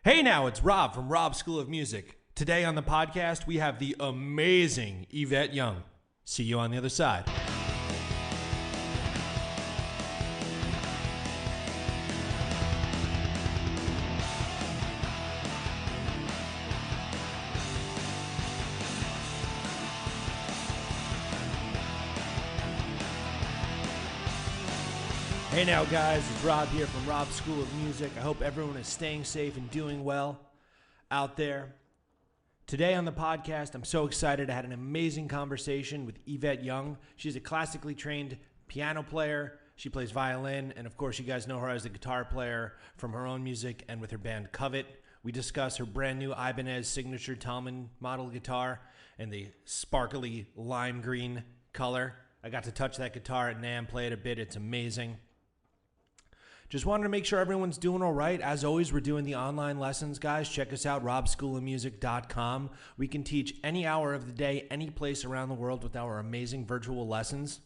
Hey now, it's Rob from Rob's School of Music. Today on the podcast, we have the amazing Yvette Young. See you on the other side. Hey now guys, it's Rob here from Rob's School of Music. I hope everyone is staying safe and doing well out there. Today on the podcast, I'm so excited. I had an amazing conversation with Yvette Young. She's a classically trained piano player. She plays violin, and of course you guys know her as a guitar player from her own music and with her band Covet. We discuss her brand new Ibanez signature Talman model guitar and the sparkly lime green color. I got to touch that guitar at NAMM, play it a bit. It's amazing. Just wanted to make sure everyone's doing all right. As always, we're doing the online lessons, guys. Check us out, robschoolofmusic.com. We can teach any hour of the day, any place around the world with our amazing virtual lessons.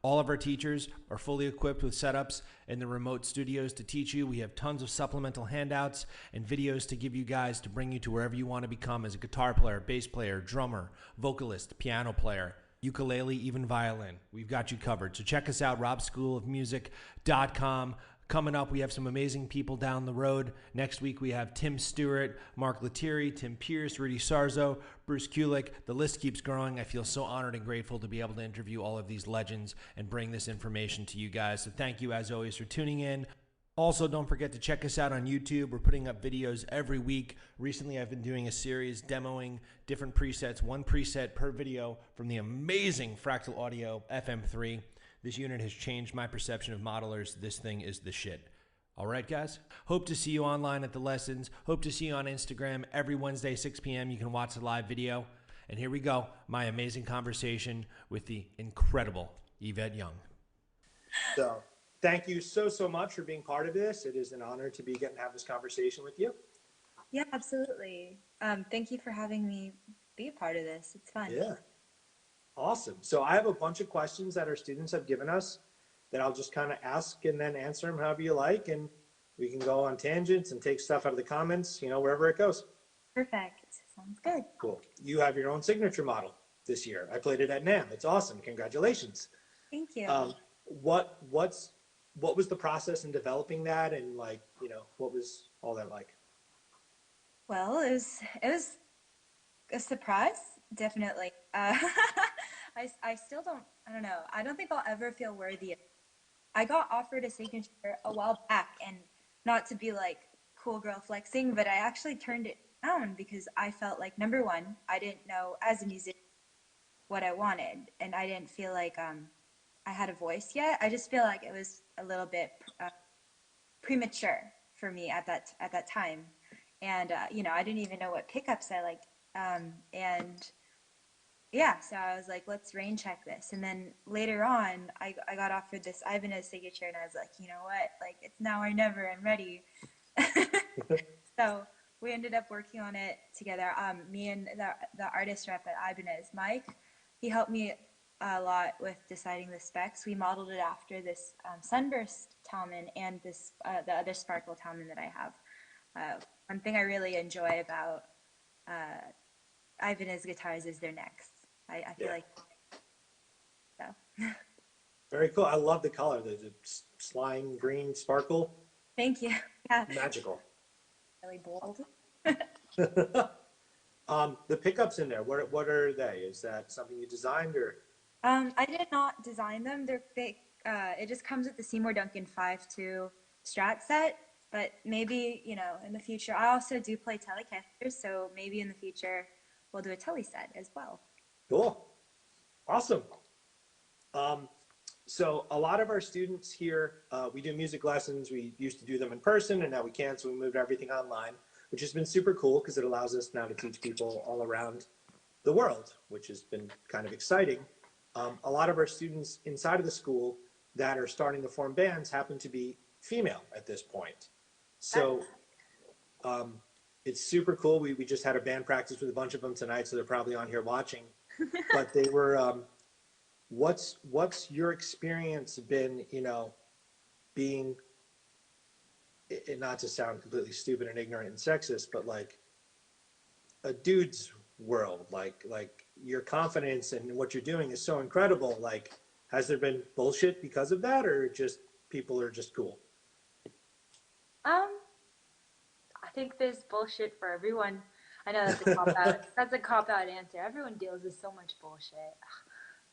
All of our teachers are fully equipped with setups in the remote studios to teach you. We have tons of supplemental handouts and videos to give you guys to bring you to wherever you want to become as a guitar player, bass player, drummer, vocalist, piano player, ukulele, even violin. We've got you covered. So check us out, robschoolofmusic.com. Coming up, we have some amazing people down the road. Next week, we have Tim Stewart, Mark Lettieri, Tim Pierce, Rudy Sarzo, Bruce Kulick. The list keeps growing. I feel so honored and grateful to be able to interview all of these legends and bring this information to you guys. So thank you, as always, for tuning in. Also, don't forget to check us out on YouTube. We're putting up videos every week. Recently, I've been doing a series demoing different presets, one preset per video from the amazing Fractal Audio FM3. This unit has changed my perception of modelers. This thing is the shit. All right, guys? Hope to see you online at the lessons. Hope to see you on Instagram every Wednesday, 6 p.m. You can watch the live video. And here we go, my amazing conversation with the incredible Yvette Young. So, thank you so much for being part of this. It is an honor to be getting to have this conversation with you. Yeah, absolutely. Thank you for having me be a part of this. It's fun. Yeah. Awesome. So I have a bunch of questions that our students have given us that I'll just kind of ask and then answer them however you like. And we can go on tangents and take stuff out of the comments, wherever it goes. Perfect. Sounds good. Cool. You have your own signature model this year. I played it at NAMM. It's awesome. Congratulations. Thank you. What was the process in developing that, and what was all that like? Well, it was a surprise, definitely. I still I don't know. I don't think I'll ever feel worthy. I got offered a signature a while back, and not to be like cool girl flexing, but I actually turned it down because I felt like, number one, I didn't know as a musician what I wanted, and I didn't feel like I had a voice yet. I just feel like it was a little bit premature for me at that time, and I didn't even know what pickups I liked, and yeah, so I was like, let's rain check this. And then later on, I got offered this Ibanez signature, and I was like, you know what? Like, it's now or never. I'm ready. So we ended up working on it together. Me and the artist rep at Ibanez, Mike, he helped me a lot with deciding the specs. We modeled it after this Sunburst Talman and this the other Sparkle Talman that I have. One thing I really enjoy about Ibanez guitars is their necks. I feel like so. Very cool. I love the color. The slime green sparkle. Thank you. Yeah. Magical. Really bold. The pickups in there, what are they? Is that something you designed, or? I did not design them. They're fake. It just comes with the Seymour Duncan 5.2 Strat set. But maybe, in the future, I also do play Telecasters, so maybe in the future we'll do a tele set as well. Cool. Awesome. So a lot of our students here, we do music lessons. We used to do them in person, and now we can't, so we moved everything online, which has been super cool because it allows us now to teach people all around the world, which has been kind of exciting. A lot of our students inside of the school that are starting to form bands happen to be female at this point. So it's super cool. We just had a band practice with a bunch of them tonight, so they're probably on here watching. But they were, what's your experience been, being not to sound completely stupid and ignorant and sexist, but like a dude's world, like your confidence and what you're doing is so incredible. Like, has there been bullshit because of that, or just people are just cool? Um, I think there's bullshit for everyone. I know that's a cop out. That's a cop out answer. Everyone deals with so much bullshit.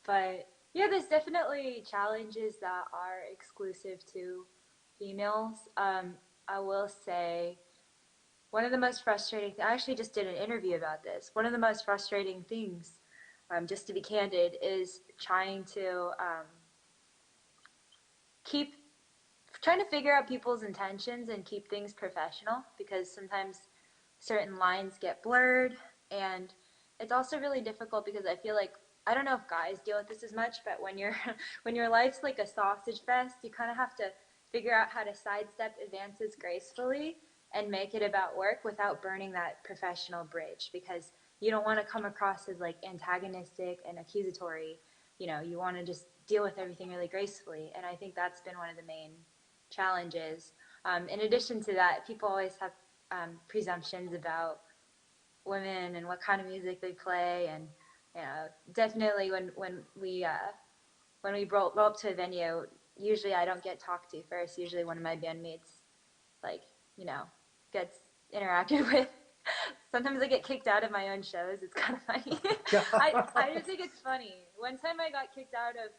But yeah, there's definitely challenges that are exclusive to females. I will say one of the most frustrating, I actually just did an interview about this. One of the most frustrating things, just to be candid, is keep trying to figure out people's intentions and keep things professional, because sometimes certain lines get blurred, and it's also really difficult because I feel like, I don't know if guys deal with this as much, but when you're when your life's like a sausage fest, you kind of have to figure out how to sidestep advances gracefully and make it about work without burning that professional bridge, because you don't want to come across as like antagonistic and accusatory. You want to just deal with everything really gracefully, and I think that's been one of the main challenges. In addition to that, people always have presumptions about women and what kind of music they play, and definitely when we roll up to a venue, usually I don't get talked to first. Usually one of my bandmates, like, you know, gets interacted with. Sometimes I get kicked out of my own shows. It's kind of funny. I just think it's funny. One time I got kicked out of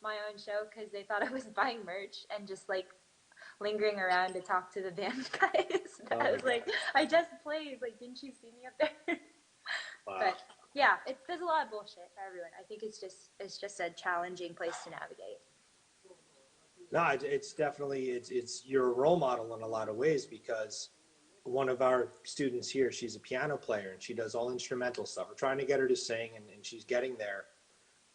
my own show because they thought I was buying merch and just like lingering around to talk to the band guys. I was like, I just played. Like, didn't you see me up there? Wow. But yeah, there's a lot of bullshit for everyone. I think it's just a challenging place to navigate. No, it's definitely it's your role model in a lot of ways, because one of our students here, she's a piano player and she does all instrumental stuff. We're trying to get her to sing, and she's getting there,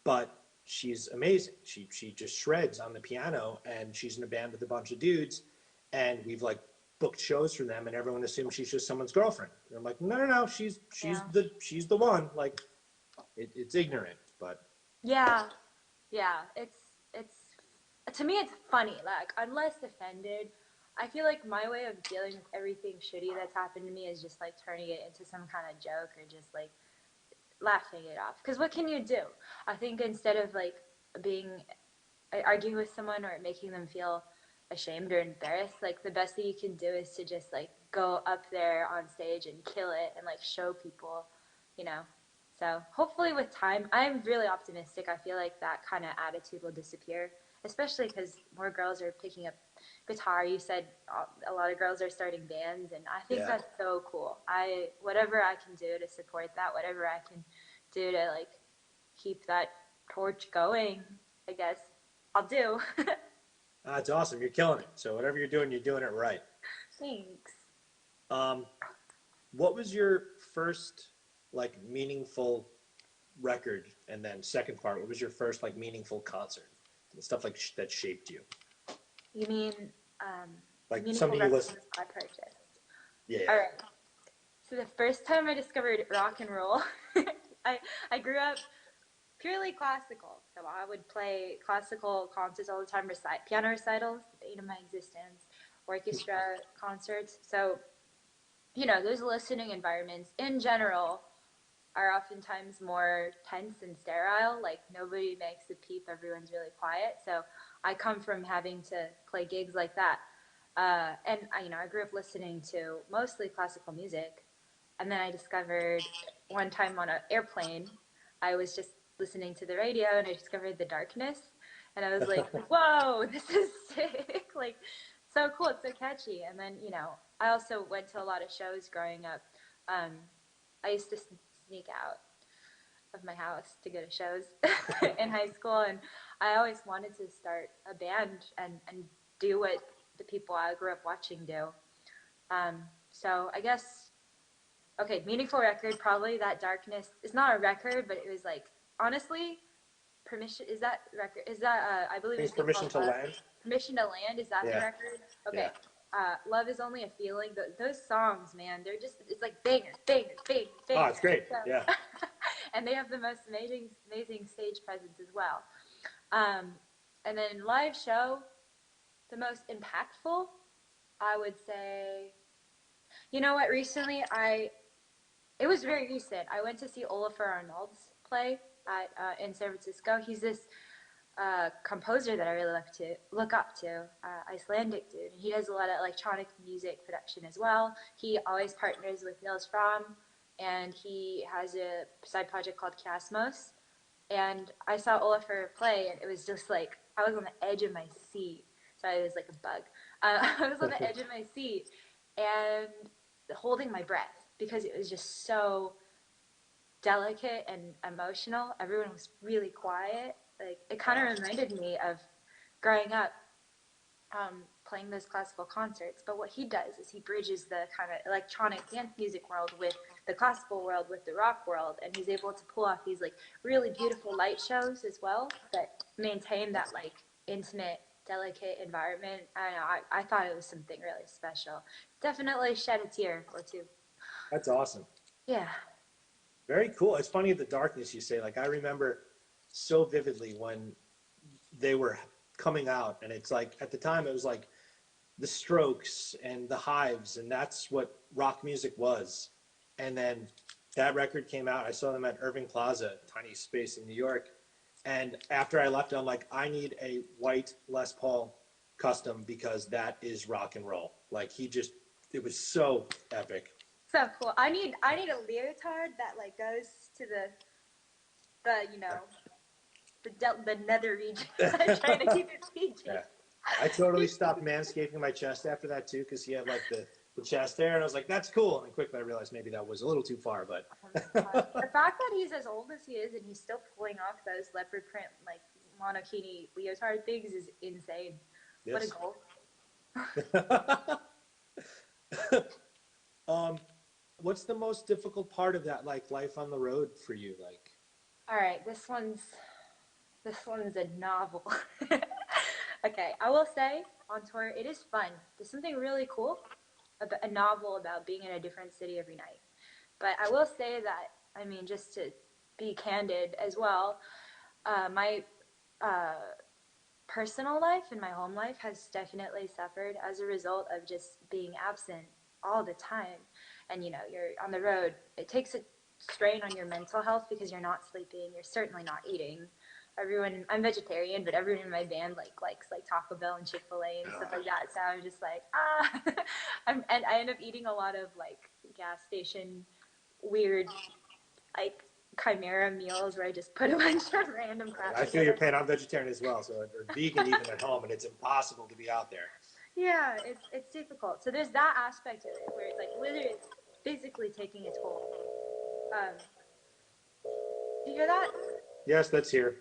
but she's amazing. She just shreds on the piano, and she's in a band with a bunch of dudes, and we've like booked shows for them, and everyone assumes she's just someone's girlfriend. And I'm like, no, no, no, Yeah. she's the one. Like, it's ignorant, but Yeah, yeah. It's to me it's funny. Like, I'm less offended. I feel like my way of dealing with everything shitty that's happened to me is just like turning it into some kind of joke, or just like laughing it off. Because what can you do? I think instead of like being arguing with someone or making them feel ashamed or embarrassed, like the best thing you can do is to just like go up there on stage and kill it and like show people, you know. So hopefully with time, I'm really optimistic. I feel like that kind of attitude will disappear, especially because more girls are picking up guitar. You said a lot of girls are starting bands, and I think yeah. that's so cool. Whatever I can do to support that, whatever I can do to like keep that torch going, I guess I'll do. That's awesome. You're killing it. So whatever you're doing it right. Thanks. Um, what was your first like meaningful record, and then second part, what was your first like meaningful concert? Stuff like that shaped you. You mean Like meaningful something you records listen. I purchased? Yeah. All right. So the first time I discovered rock and roll, I I grew up purely classical. So I would play classical concerts all the time, piano recitals, the bane of my existence, orchestra concerts. So those listening environments in general are oftentimes more tense and sterile. Like, nobody makes a peep, everyone's really quiet. So I come from having to play gigs like that. And I grew up listening to mostly classical music. And then I discovered one time on an airplane, I was just listening to the radio and I discovered The Darkness. And I was like, whoa, this is sick. Like, so cool. It's so catchy. And then, I also went to a lot of shows growing up. Um, I used to sneak out of my house to go to shows in high school, and I always wanted to start a band and do what the people I grew up watching do. So I guess, okay, meaningful record, probably that Darkness. It's not a record, but it was like, honestly, Permission, is that record, is that I believe It's it's Permission called to Land. Permission to Land, is that the Yeah. record? Okay. Yeah. Love is Only a Feeling. Those songs, man, it's like bangers, bangers, bangers, Oh, bangers. it's great. So, Yeah. and they have the most amazing stage presence as well. And then live show, the most impactful. I would say, you know what? Recently, it was very recent. I went to see Olafur Arnalds play at in San Francisco. He's this composer that I really look up to, Icelandic dude. And he does a lot of electronic music production as well. He always partners with Nils Fram, and he has a side project called Kiasmos. And I saw Olafur play, and it was just like I was on the edge of my seat. Sorry, it was like a bug. I was on the edge of my seat and holding my breath because it was just so delicate and emotional. Everyone was really quiet. Like it kind of reminded me of growing up playing those classical concerts. But what he does is he bridges the kind of electronic dance music world with the classical world with the rock world, and he's able to pull off these like really beautiful light shows as well that maintain that like intimate, delicate environment. I don't know. I thought it was something really special. Definitely shed a tear or two. That's awesome. Yeah. Very cool. It's funny the darkness you say. Like I remember so vividly when they were coming out, and it's like at the time it was like the Strokes and the Hives, and that's what rock music was. And then that record came out. I saw them at Irving Plaza, tiny space in New York. And after I left, I'm like, I need a white Les Paul custom because that is rock and roll. Like he just, it was so epic. So cool. I need a leotard that like goes to the you know the nether region. I'm trying to keep it PG. Yeah. I totally stopped manscaping my chest after that too, because he had like the chest hair, and I was like, "That's cool." And quickly I realized maybe that was a little too far, but The fact that he's as old as he is and he's still pulling off those leopard print like monokini leotard things is insane. yes. What a goal! What's the most difficult part of that, like life on the road for you? Like, All right, this one's a novel. Okay, I will say on tour it is fun. There's something really cool about a novel about being in a different city every night. But I will say that, I mean, just to be candid as well, my uh, personal life and my home life has definitely suffered as a result of just being absent all the time. And, you know, you're on the road. It takes a strain on your mental health because you're not sleeping. You're certainly not eating. I'm vegetarian, but everyone in my band likes like Taco Bell and Chick-fil-A and stuff like that. So I'm just like, and I end up eating a lot of like gas station weird like chimera meals where I just put a bunch of random crap I feel your together. pain. I'm vegetarian as well, so or vegan even at home, and it's impossible to be out there. Yeah, it's difficult. So there's that aspect of it where it's like literally it's physically taking a toll. Do you hear that? Yes, that's here.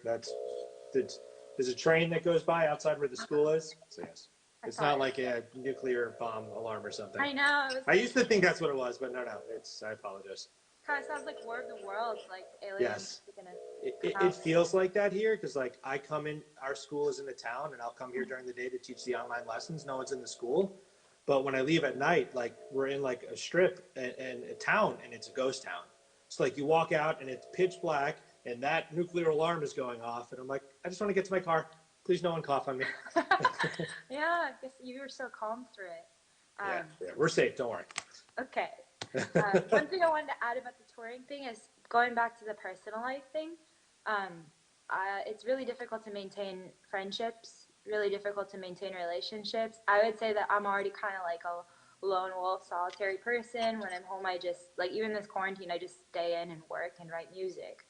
There's a train that goes by outside where the school is. So yes, I it's thought not like a nuclear bomb alarm or something. I know. It was I like, used to think that's what it was, but no, it's. I apologize. kind of sounds like War of the Worlds, like aliens Yes, are gonna it feels like that here because like I come in, our school is in the town, and I'll come here during the day to teach the online lessons. No one's in the school, but when I leave at night, like we're in like a strip and a town, and it's a ghost town. It's like you walk out and it's pitch black, and that nuclear alarm is going off, and I'm like, I just want to get to my car. Please, no one cough on me. Yeah, I guess you were so calm through it. Yeah, we're safe. Don't worry. Okay. One thing I wanted to add about the touring thing is going back to the personal life thing. Um, it's really difficult to maintain friendships, really difficult to maintain relationships. I would say that I'm already kind of like a lone wolf, solitary person. When I'm home, I just, like, even this quarantine, I just stay in and work and write music.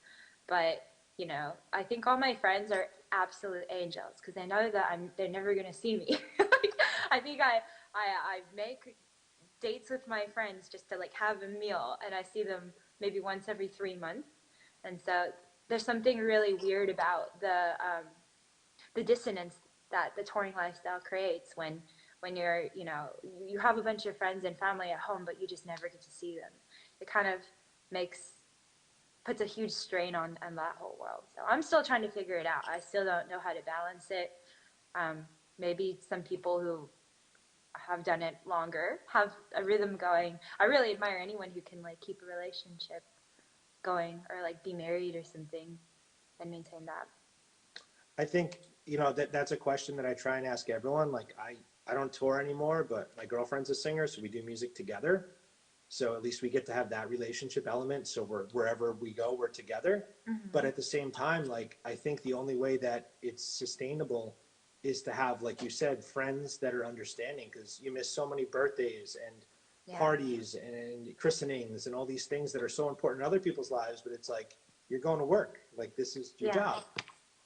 But, you know, I think all my friends are absolute angels because they know that they're never going to see me. Like, I think I make dates with my friends just to like have a meal, and I see them maybe once every 3 months. And so there's something really weird about the dissonance that the touring lifestyle creates when you're, you know, you have a bunch of friends and family at home but you just never get to see them. It kind of makes puts a huge strain on that whole world. So I'm still trying to figure it out. I still don't know how to balance it. Maybe some people who have done it longer have a rhythm going. I really admire anyone who can like keep a relationship going or like be married or something and maintain that. I think that's a question that I try and ask everyone. Like I don't tour anymore, but my girlfriend's a singer, so we do music together. So at least we get to have that relationship element. So we're wherever we go, we're together. But Mm-hmm. at the same time, like I think the only way that it's sustainable is to have, like you said, friends that are understanding, because you miss so many birthdays and Yeah. parties and christenings and all these things that are so important in other people's lives. But it's like you're going to work, like this is your Yeah. job.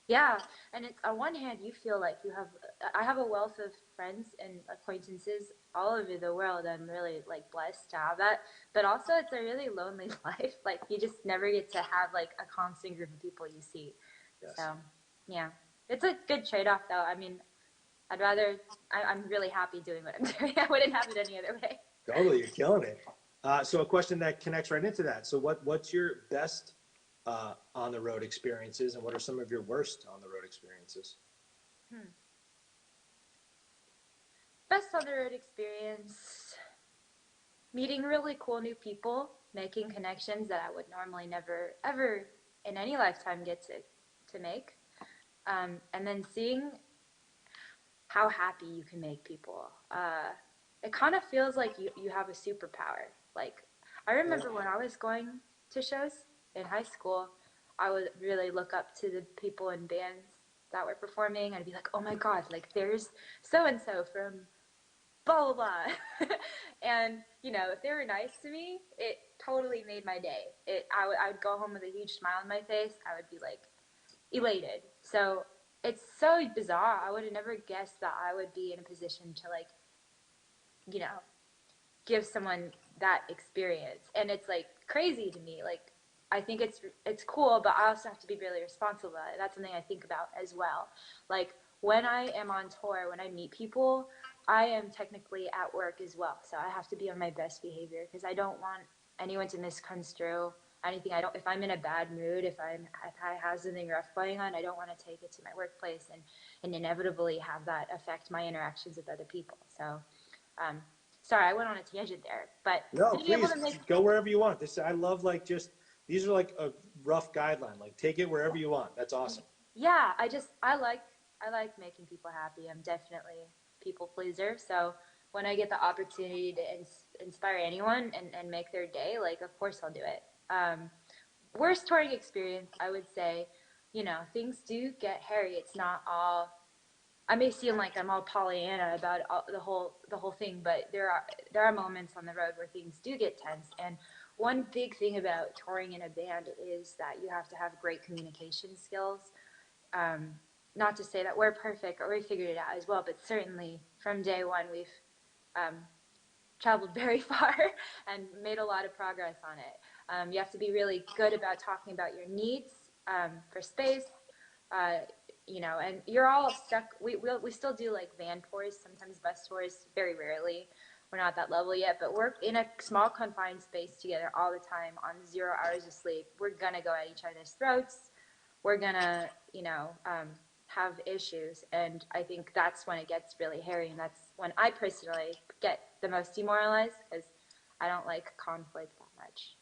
Yeah, and it's on one hand you feel like you have I have a wealth of friends and acquaintances all over the world. I'm really like blessed to have that. But also it's a really lonely life. Like you just never get to have like a constant group of people you see. Yes. So yeah. It's a good trade off though. I mean, I'm really happy doing what I'm doing. I wouldn't have it any other way. Totally, you're killing it. So a question that connects right into that. So what's your best on the road experiences, and what are some of your worst on the road experiences? Hmm. Best on the road experience, meeting really cool new people, making connections that I would normally never ever in any lifetime get to make, and then seeing how happy you can make people. It kind of feels like you have a superpower. Like I Yeah. remember when I was going to shows in high school, I would really look up to the people in bands that were performing. I'd be like, oh my god, like there's so and so from blah blah blah. And you know, if they were nice to me, it totally made my day. I would go home with a huge smile on my face. I would be like elated. So it's so bizarre. I would have never guessed that I would be in a position to like, you know, give someone that experience. And it's like crazy to me. Like I think it's cool, but I also have to be really responsible about it. That's something I think about as well. Like when I am on tour, when I meet people, I am technically at work as well. So I have to be on my best behavior because I don't want anyone to misconstrue anything. I don't if I'm in a bad mood, if I have something rough going on, I don't want to take it to my workplace and inevitably have that affect my interactions with other people. So um, sorry, I went on a tangent there, but No, being able please to make go wherever you want. This I love. Like just these are like a rough guideline. Like take it wherever you want. That's awesome. yeah, I like making people happy. I'm definitely a people pleaser, so when I get the opportunity to inspire anyone and make their day, like of course I'll do it. Worst touring experience, I would say, you know, things do get hairy. It's not all I may seem like I'm all Pollyanna about the whole thing, but there are moments on the road where things do get tense. And one big thing about touring in a band is that you have to have great communication skills. Um, Not to say that we're perfect or we figured it out as well, but certainly from day one we've um, traveled very far and made a lot of progress on it. You have to be really good about talking about your needs for space, uh, you know, and you're all stuck. We still do like van tours, sometimes bus tours, very rarely. We're not at that level yet, but we're in a small confined space together all the time on 0 hours of sleep. We're gonna go at each other's throats. We're gonna, you know, have issues, and I think that's when it gets really hairy, and that's when I personally get the most demoralized because I don't like conflict that much.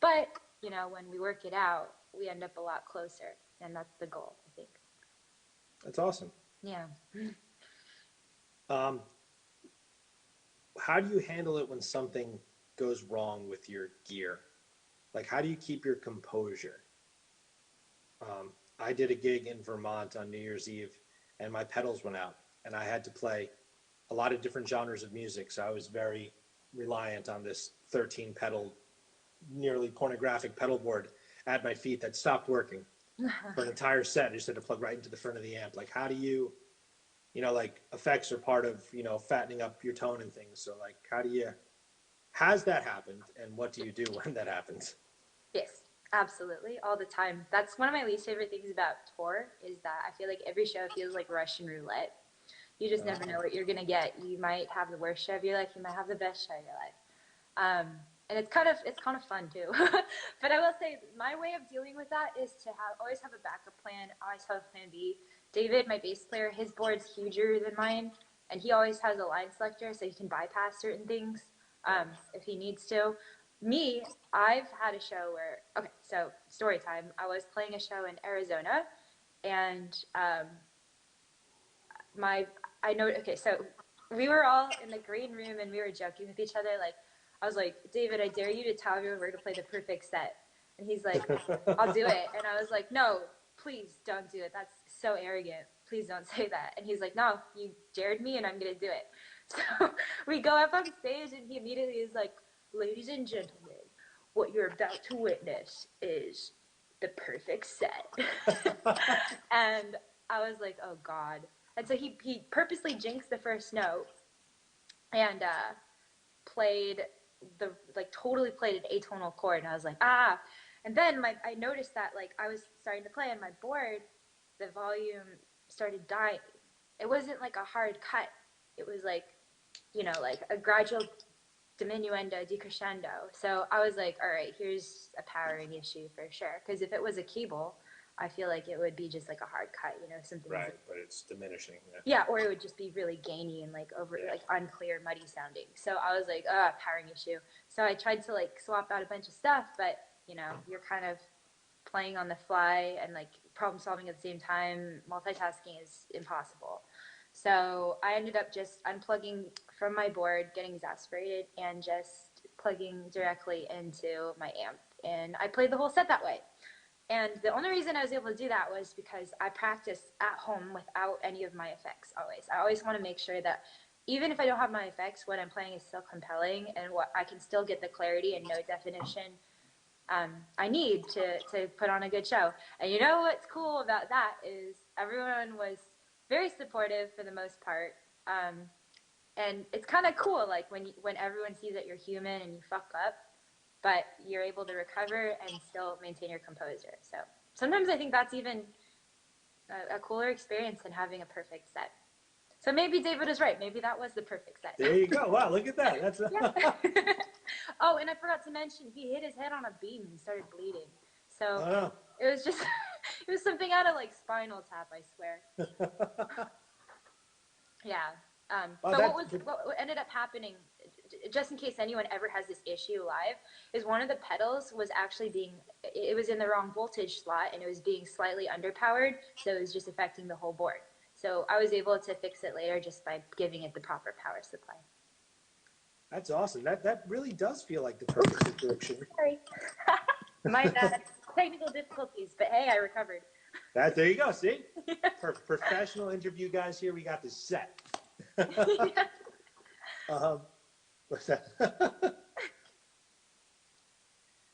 But you know, when we work it out, we end up a lot closer, and that's the goal, I think. That's awesome. Yeah. Um, how do you handle it when something goes wrong with your gear? Like how do you keep your composure? I did a gig in Vermont on New Year's Eve, and my pedals went out, and I had to play a lot of different genres of music. So I was very reliant on this 13 pedal, nearly pornographic pedal board at my feet that stopped working for an entire set. I just had to plug right into the front of the amp. Like, how do you, like effects are part of, fattening up your tone and things. So, like, has that happened, and what do you do when that happens? Yes, absolutely, all the time. That's one of my least favorite things about tour is that I feel like every show feels like Russian roulette. You just never know what you're gonna get. You might have the worst show of your life. You might have the best show of your life. And it's kind of fun too. But I will say my way of dealing with that is to always have a backup plan. Always have a plan B. David, my bass player, his board's huger than mine, and he always has a line selector so he can bypass certain things if he needs to. Me, I've had a show where okay, so story time. I was playing a show in Arizona, and my I know okay, so we were all in the green room and we were joking with each other. Like, I was like, David, I dare you to tell me where to play the perfect set. And he's like, I'll do it. And I was like, no, please don't do it. That's so arrogant. Please don't say that. And he's like, no, you dared me and I'm going to do it. So we go up on stage and he immediately is like, ladies and gentlemen, what you're about to witness is the perfect set. And I was like, oh God. And so he purposely jinxed the first note and played totally played an atonal chord. And I was like, ah. And then I noticed that like I was starting to play on my board, the volume started dying. It wasn't like a hard cut. It was like, like a gradual diminuendo, decrescendo. So I was like, all right, here's a powering issue for sure. Because if it was a cable, I feel like it would be just like a hard cut, something. Right, but it's diminishing. Yeah, or it would just be really gainy and like like unclear, muddy sounding. So I was like, powering issue. So I tried to like swap out a bunch of stuff, but you're kind of playing on the fly and like problem solving at the same time. Multitasking is impossible. So I ended up just unplugging from my board, getting exasperated, and just plugging directly into my amp. And I played the whole set that way. And the only reason I was able to do that was because I practice at home without any of my effects always. I always want to make sure that even if I don't have my effects, what I'm playing is still compelling and what I can still get the clarity and note definition I need to put on a good show. And what's cool about that is everyone was very supportive for the most part. And it's kind of cool, like when everyone sees that you're human and you fuck up, but you're able to recover and still maintain your composure. So sometimes I think that's even a cooler experience than having a perfect set. So maybe David is right. Maybe that was the perfect set. There you go. Wow, look at that. That's Oh, and I forgot to mention, he hit his head on a beam and started bleeding. So oh. It was just, it was something out of like Spinal Tap, I swear. Yeah. But what ended up happening, just in case anyone ever has this issue live, is one of the pedals was actually it was in the wrong voltage slot and it was being slightly underpowered, so it was just affecting the whole board. So I was able to fix it later just by giving it the proper power supply. That's awesome. That really does feel like the perfect situation. Sorry. My bad. Technical difficulties, but hey, I recovered. There you go. See? Professional interview guys here. We got this set. What's that?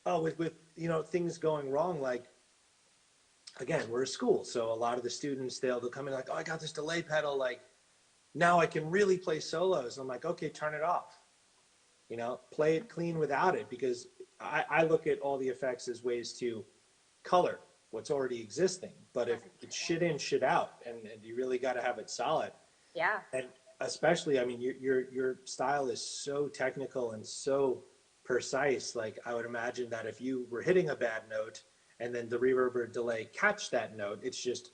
Oh, with things going wrong, like again, we're a school, so a lot of the students they'll come in like, oh, I got this delay pedal, like now I can really play solos. I'm like, okay, turn it off. Play it clean without it, because I look at all the effects as ways to color what's already existing. But if it's shit in, shit out, and you really got to have it solid. Yeah. And especially, I mean, your style is so technical and so precise. Like I would imagine that if you were hitting a bad note and then the reverb or delay catch that note, it's just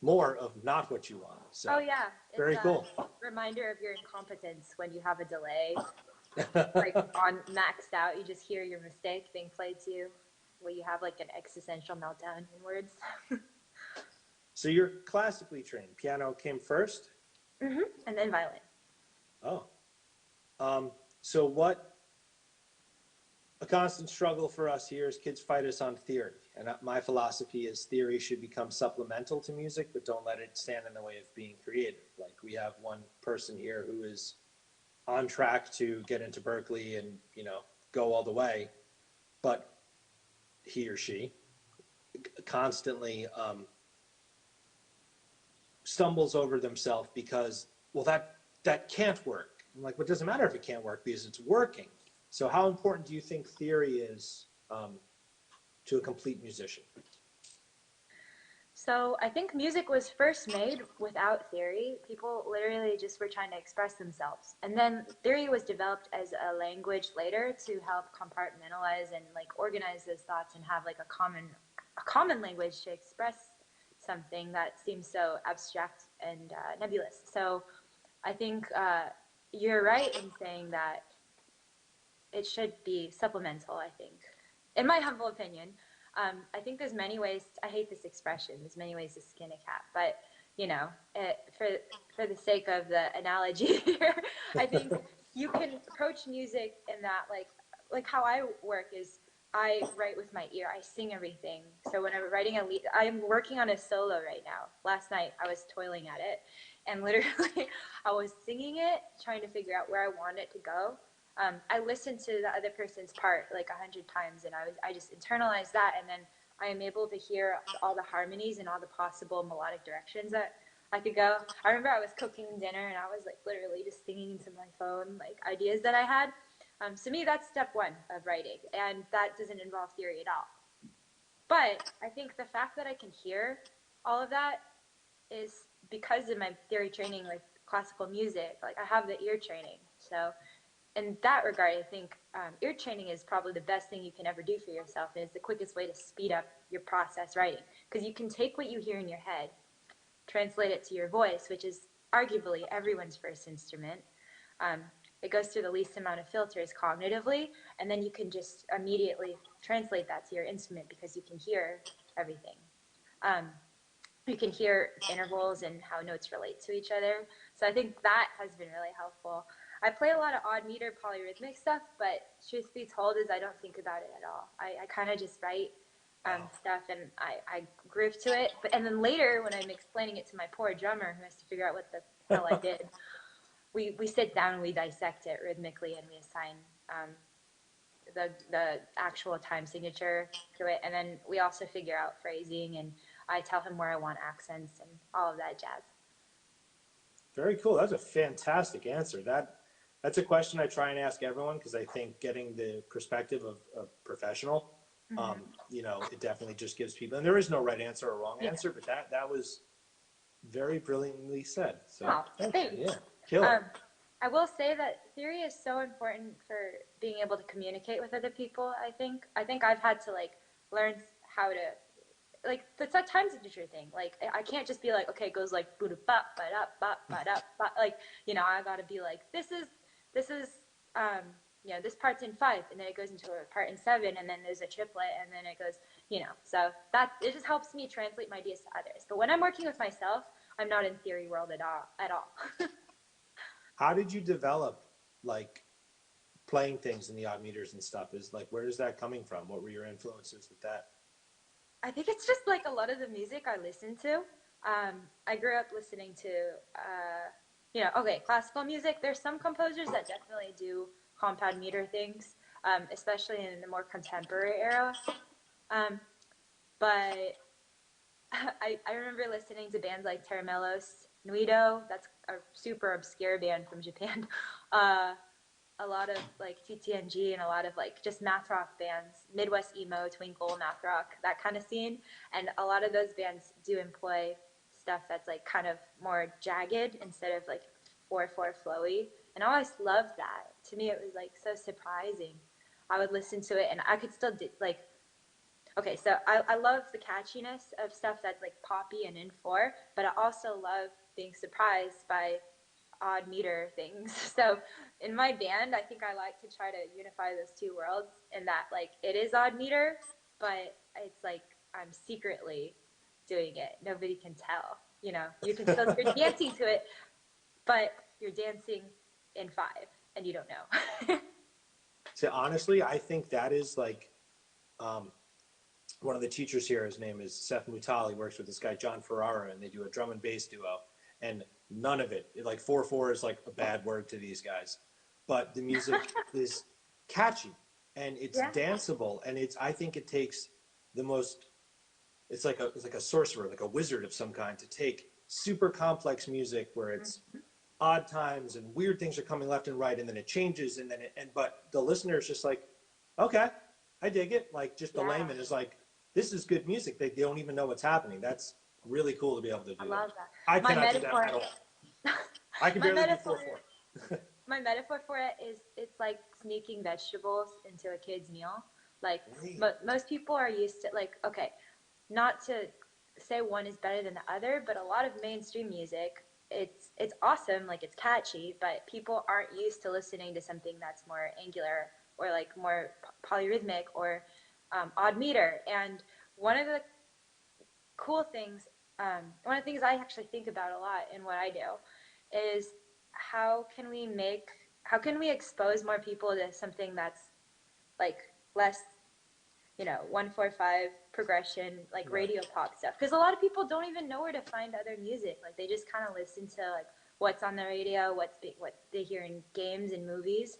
more of not what you want. So, oh yeah, very cool. Reminder of your incompetence when you have a delay, like on maxed out. You just hear your mistake being played to you, where you have like an existential meltdown in words. So you're classically trained. Piano came first? Mm-hmm. And then violin. Oh. So what a constant struggle for us here is kids fight us on theory. And my philosophy is theory should become supplemental to music, but don't let it stand in the way of being creative. Like we have one person here who is on track to get into Berkeley and, go all the way, but he or she constantly stumbles over themselves because, well, that can't work. I'm like, well, it doesn't matter if it can't work because it's working. So how important do you think theory is to a complete musician? So I think music was first made without theory. People literally just were trying to express themselves. And then theory was developed as a language later to help compartmentalize and like organize those thoughts and have like a common language to express something that seems so abstract and nebulous. So I think you're right in saying that it should be supplemental, I think, in my humble opinion. I think there's many ways, I hate this expression, there's many ways to skin a cat, but for the sake of the analogy here, I think you can approach music in that like how I work is I write with my ear. I sing everything. So when I'm writing a lead, I'm working on a solo right now. Last night I was toiling at it, and literally I was singing it, trying to figure out where I want it to go. I listened to the other person's part like 100 times, and I just internalized that, and then I am able to hear all the harmonies and all the possible melodic directions that I could go. I remember I was cooking dinner and I was like literally just singing into my phone like ideas that I had. To me, that's step one of writing, and that doesn't involve theory at all. But I think the fact that I can hear all of that is because of my theory training, like classical music. Like I have the ear training, so in that regard, I think ear training is probably the best thing you can ever do for yourself, and it's the quickest way to speed up your process writing, because you can take what you hear in your head, translate it to your voice, which is arguably everyone's first instrument. Um, it goes through the least amount of filters cognitively, and then you can just immediately translate that to your instrument because you can hear everything. Um, you can hear intervals and how notes relate to each other. So I think that has been really helpful. I play a lot of odd meter polyrhythmic stuff, but truth be told is I don't think about it at all. I kind of just write stuff, and I groove to it. And then later when I'm explaining it to my poor drummer who has to figure out what the hell I did, we sit down and we dissect it rhythmically, and we assign the actual time signature to it, and then we also figure out phrasing, and I tell him where I want accents and all of that jazz. Very cool. That's a fantastic answer. That's a question I try and ask everyone, because I think getting the perspective of a professional, it definitely just gives people, and there is no right answer or wrong answer, but that was very brilliantly said. So thanks. Yeah, killer. I will say that theory is so important for being able to communicate with other people. I think I've had to like learn how to like that's a time signature thing. Like I can't just be like, okay, it goes like boo ba ba da ba ba da ba. Like I gotta be like, this is um this part's in 5, and then it goes into a part in 7, and then there's a triplet, and then it goes so that it just helps me translate my ideas to others. But when I'm working with myself, I'm not in theory world at all. How did you develop like playing things in the odd meters and stuff? Is like, where is that coming from? What were your influences with that? I think it's just like a lot of the music I listen to. I grew up listening to, classical music. There's some composers that definitely do compound meter things, especially in the more contemporary era. Um, but I remember listening to bands like Terremelos, Nuido. That's a super obscure band from Japan. A lot of like TTNG and a lot of like just math rock bands, Midwest emo, Twinkle, math rock, that kind of scene. And a lot of those bands do employ stuff that's like kind of more jagged instead of like 4/4 flowy. And I always loved that. To me, it was like so surprising. I would listen to it and I could still do like, okay, so I love the catchiness of stuff that's like poppy and in 4, but I also love being surprised by odd meter things. So in my band, I think I like to try to unify those two worlds in that like it is odd meter, but it's like I'm secretly doing it. Nobody can tell. You can still you're dancing to it, but you're dancing in 5 and you don't know. So honestly, I think that is like one of the teachers here. His name is Seth Mutali. Works with this guy John Ferrara, and they do a drum and bass duo. And none of it, like 4/4 is like a bad word to these guys, but the music is catchy and it's danceable, and I think it takes the most. It's like a sorcerer, like a wizard of some kind, to take super complex music where it's odd times and weird things are coming left and right, and then it changes, and then but the listener is just like, okay, I dig it. Like just the layman is like, this is good music. They don't even know what's happening. That's really cool to be able to do. I love that. I cannot do that at all. I can barely do 4/4. My metaphor for it is it's like sneaking vegetables into a kid's meal. Like most people are used to like, okay, not to say one is better than the other, but a lot of mainstream music, it's awesome, like it's catchy, but people aren't used to listening to something that's more angular or like more polyrhythmic or odd meter. And one of the cool things one of the things I actually think about a lot in what I do is how can we make, how can we expose more people to something that's like less, 145 progression, like Right. radio pop stuff, because a lot of people don't even know where to find other music. Like they just kind of listen to like what's on the radio, what they hear in games and movies.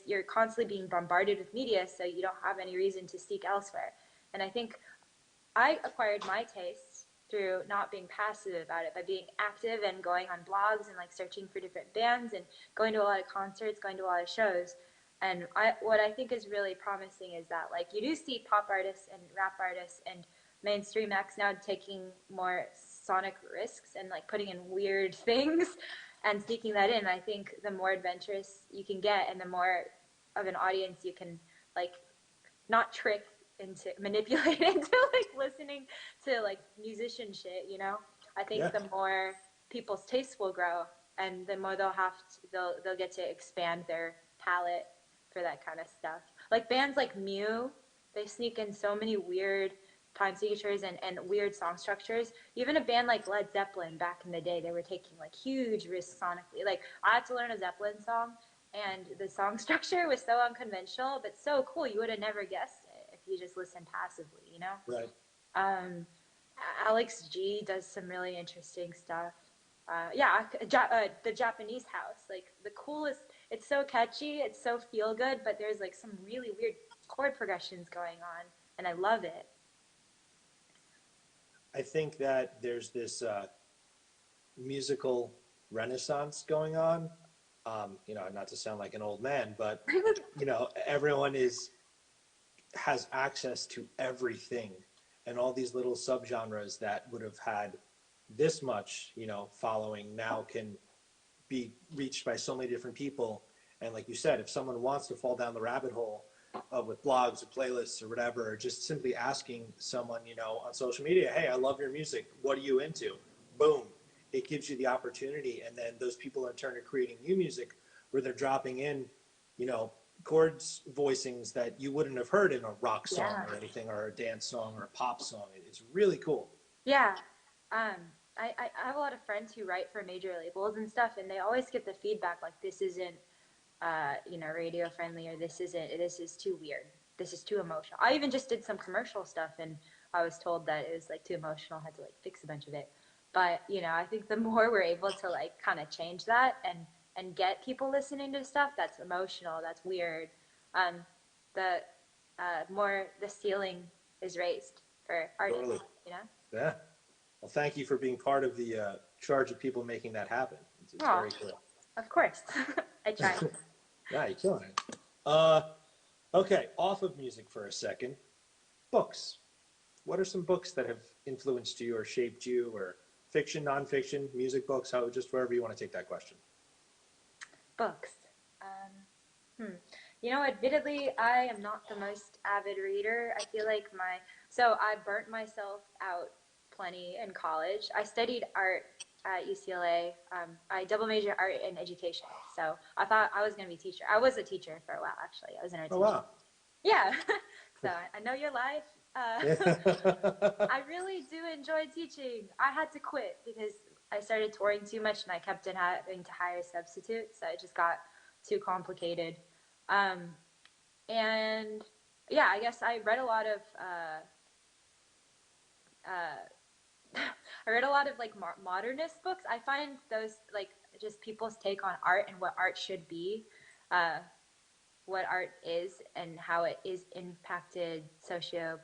You're constantly being bombarded with media, so you don't have any reason to seek elsewhere. And I think I acquired my tastes through not being passive about it, by being active and going on blogs and like searching for different bands and going to a lot of concerts, going to a lot of shows. And what I think is really promising is that like you do see pop artists and rap artists and mainstream acts now taking more sonic risks and like putting in weird things and sneaking that in. I think the more adventurous you can get and the more of an audience you can like not trick into manipulate into like listening to like musician shit, I think Yeah. the more people's tastes will grow and the more they'll get to expand their palette for that kind of stuff. Like bands like Mew, they sneak in so many weird time signatures and weird song structures. Even a band like Led Zeppelin back in the day, they were taking like huge risks sonically. Like I had to learn a Zeppelin song and the song structure was so unconventional but so cool, you would have never guessed it if you just listened passively. Right. um, Alex G does some really interesting stuff. The Japanese house, like the coolest. It's so catchy, it's so feel good, but there's like some really weird chord progressions going on and I love it. I think that there's this musical renaissance going on. Not to sound like an old man, but everyone has access to everything, and all these little subgenres that would have had this much, following now can be reached by so many different people. And like you said, if someone wants to fall down the rabbit hole with blogs or playlists or whatever, or just simply asking someone, on social media, hey, I love your music. What are you into? Boom. It gives you the opportunity. And then those people in turn are creating new music where they're dropping in, you know, chords, voicings that you wouldn't have heard in a rock song Yeah. or anything, or a dance song or a pop song. It's really cool. Yeah. Um, I have a lot of friends who write for major labels and stuff, and they always get the feedback like this isn't, radio friendly, or this is too weird. This is too emotional. I even just did some commercial stuff, and I was told that it was like too emotional. I had to like fix a bunch of it. But I think the more we're able to like kind of change that and get people listening to stuff that's emotional, that's weird, um, the more the ceiling is raised for artists. Totally. You know. Yeah. Well, thank you for being part of the charge of people making that happen. It's Aw, very cool. of course. I try. Yeah, you're killing it. Okay, off of music for a second. Books. What are some books that have influenced you or shaped you, or fiction, nonfiction, music books, how, just wherever you want to take that question? Books. Admittedly, I am not the most avid reader. I feel like so I burnt myself out plenty in college. I studied art at UCLA. I double majored art and education. So I thought I was going to be a teacher. I was a teacher for a while, actually. I was an art Oh, teacher. wow. Yeah. So I know your life. Yeah. I really do enjoy teaching. I had to quit because I started touring too much and I kept having to hire substitutes. So it just got too complicated. Um, and yeah, I guess I read a lot of I read a lot of like modernist books. I find those like just people's take on art and what art should be, uh, what art is, and how it is impacted socio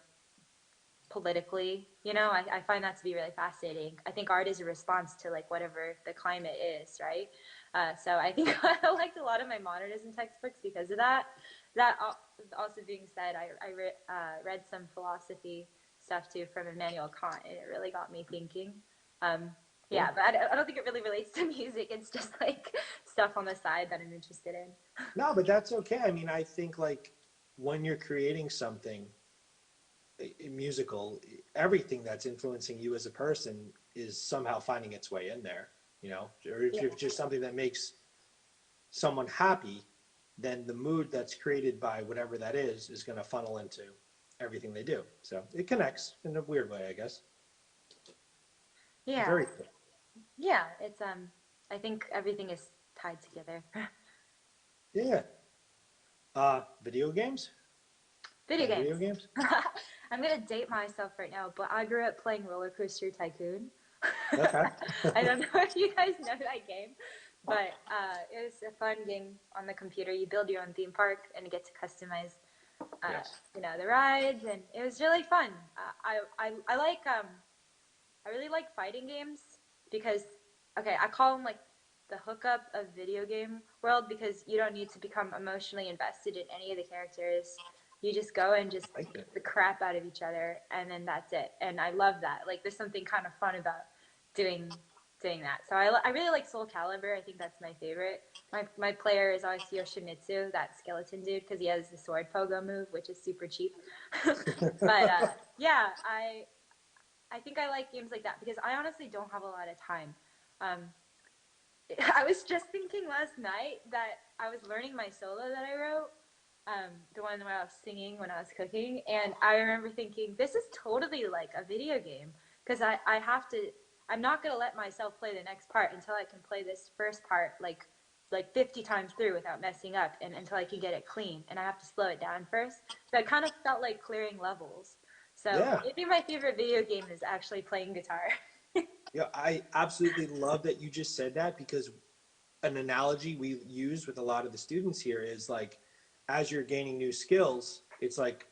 politically. I find that to be really fascinating. I think art is a response to like whatever the climate is, right? So I think I liked a lot of my modernism textbooks because of that. That also being said, I read some philosophy stuff too from Immanuel Kant, and it really got me thinking. Yeah, but I don't think it really relates to music. It's just like stuff on the side that I'm interested in. No, but that's okay. I mean, I think like when you're creating something musical, everything that's influencing you as a person is somehow finding its way in there, or if Yeah. it's just something that makes someone happy, then the mood that's created by whatever that is going to funnel into everything they do. So it connects in a weird way, I guess. Yeah. Very cool. Yeah. It's I think everything is tied together. Yeah. Video games? Video Playing games. video games? I'm gonna date myself right now, but I grew up playing Roller Coaster Tycoon. Okay. I don't know if you guys know that game, but it was a fun game on the computer. You build your own theme park and you get to customize, Yes. the rides, and it was really fun. I like I really like fighting games because, okay, I call them like the hookup of video game world because you don't need to become emotionally invested in any of the characters. You just go and just I like beat it. the crap out of each other, and then that's it. And I love that. Like, there's something kind of fun about doing doing that. So I really like Soul Calibur. I think that's my favorite. My player is always Yoshimitsu, that skeleton dude, because he has the sword pogo move, which is super cheap. But yeah, I think I like games like that because I honestly don't have a lot of time. Um, I was just thinking last night that I was learning my solo that I wrote, the one where I was singing when I was cooking, and I remember thinking this is totally like a video game because I have to. I'm not gonna let myself play the next part until I can play this first part like 50 times through without messing up, and until I can get it clean, and I have to slow it down first. So it kind of felt like clearing levels. So Yeah. maybe my favorite video game is actually playing guitar. Yeah, I absolutely love that you just said that because an analogy we use with a lot of the students here is like, as you're gaining new skills, it's like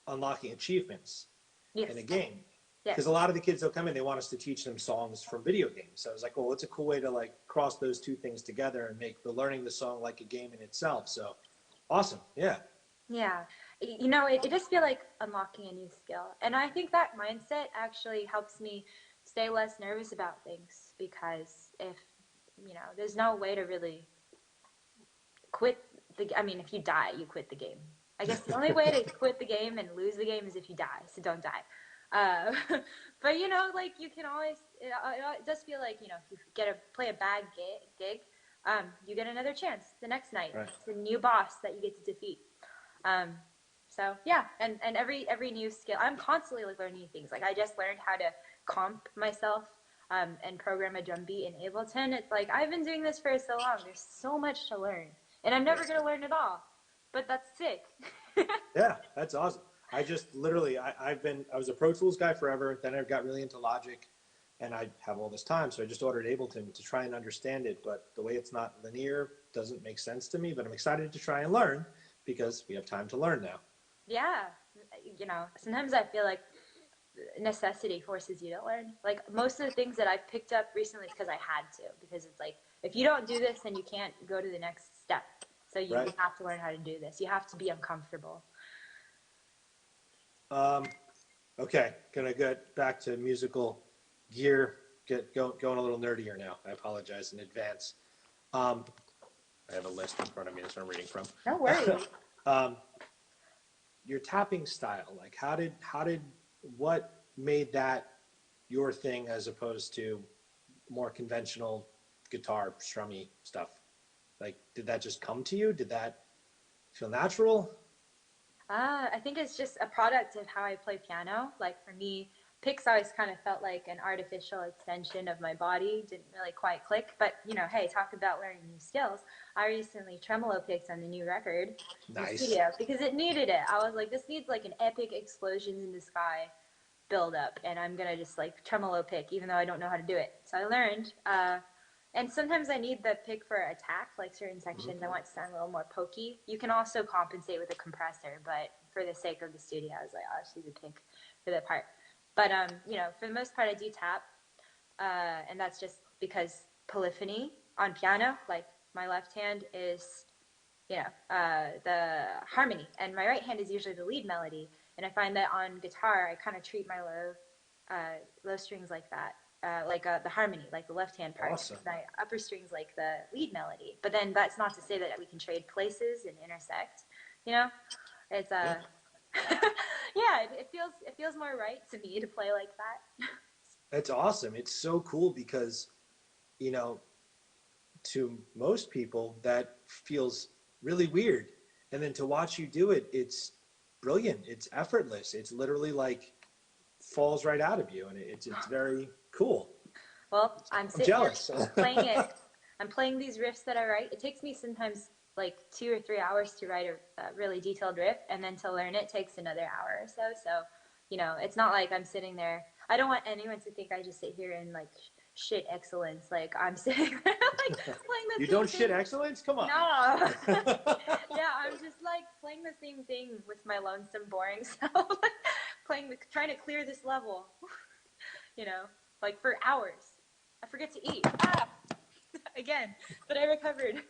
unlocking achievements in a Yes, game. yes. Because a lot of the kids they'll come in, they want us to teach them songs from video games. So I was like, well, what's a cool way to like cross those two things together and make the learning the song like a game in itself? So awesome. Yeah. Yeah. It does feel like unlocking a new skill. And I think that mindset actually helps me stay less nervous about things because there's no way to really quit I mean, if you die, you quit the game. I guess the only way to quit the game and lose the game is if you die, so don't die. Uh, but like you can always, it does feel like, if you play a bad gig, you get another chance the next night. Right. It's a new boss that you get to defeat. Um, so yeah, and every new skill, I'm constantly like learning new things. Like I just learned how to comp myself and program a drum beat in Ableton. It's like I've been doing this for so long. There's so much to learn, and I'm never Yes. gonna learn it all. But that's sick. Yeah, that's awesome. I just literally, I was a Pro Tools guy forever. Then I got really into Logic, and I have all this time, so I just ordered Ableton to try and understand it. But the way it's not linear doesn't make sense to me. But I'm excited to try and learn because we have time to learn now. Yeah, sometimes I feel like necessity forces you to learn. Like most of the things that I've picked up recently is because I had to. Because it's like if you don't do this, then you can't go to the next step. So you Right. have to learn how to do this. You have to be uncomfortable. Um, okay, gonna get back to musical gear. Going a little nerdier now. I apologize in advance. Um, I have a list in front of me. That's what I'm reading from. No worries. um, your tapping style, like what made that your thing as opposed to more conventional guitar strummy stuff? Like, did that just come to you? Did that feel natural? I think it's just a product of how I play piano. Like for me, picks always kind of felt like an artificial extension of my body. Didn't really quite click. But hey, talk about learning new skills. I recently tremolo picked on the new record in the Nice. studio because it needed it. I was like, this needs like an epic explosions in the sky build up, and I'm gonna just like tremolo pick, even though I don't know how to do it. So I learned. And sometimes I need the pick for attack, like certain sections I want to sound a little more pokey. You can also compensate with a compressor, but for the sake of the studio, I was like, I'll just use a pick for that part. But for the most part, I do tap, and that's just because polyphony on piano, like my left hand is the harmony, and my right hand is usually the lead melody. And I find that on guitar, I kind of treat my low strings like that, the harmony, like the left hand part. Awesome. My upper strings like the lead melody. But then that's not to say that we can trade places and intersect. You know, it's Yeah. yeah, it feels more right to me to play like that. That's awesome. It's so cool because, you know, to most people that feels really weird. And then to watch you do it, it's brilliant. It's effortless. It's literally like falls right out of you and it's very cool. Well, I'm I'm sitting here jealous. playing it. I'm playing these riffs that I write. It takes me sometimes like 2 or 3 hours to write a really detailed riff, and then to learn it takes another hour or so. So, it's not like I'm sitting there. I don't want anyone to think I just sit here and like shit excellence. Like I'm sitting there like playing the You same don't thing. shit excellence? Come on. No. Yeah, I'm just like playing the same thing with my lonesome, boring self. Trying to clear this level. Like for hours. I forget to eat. Again, but I recovered.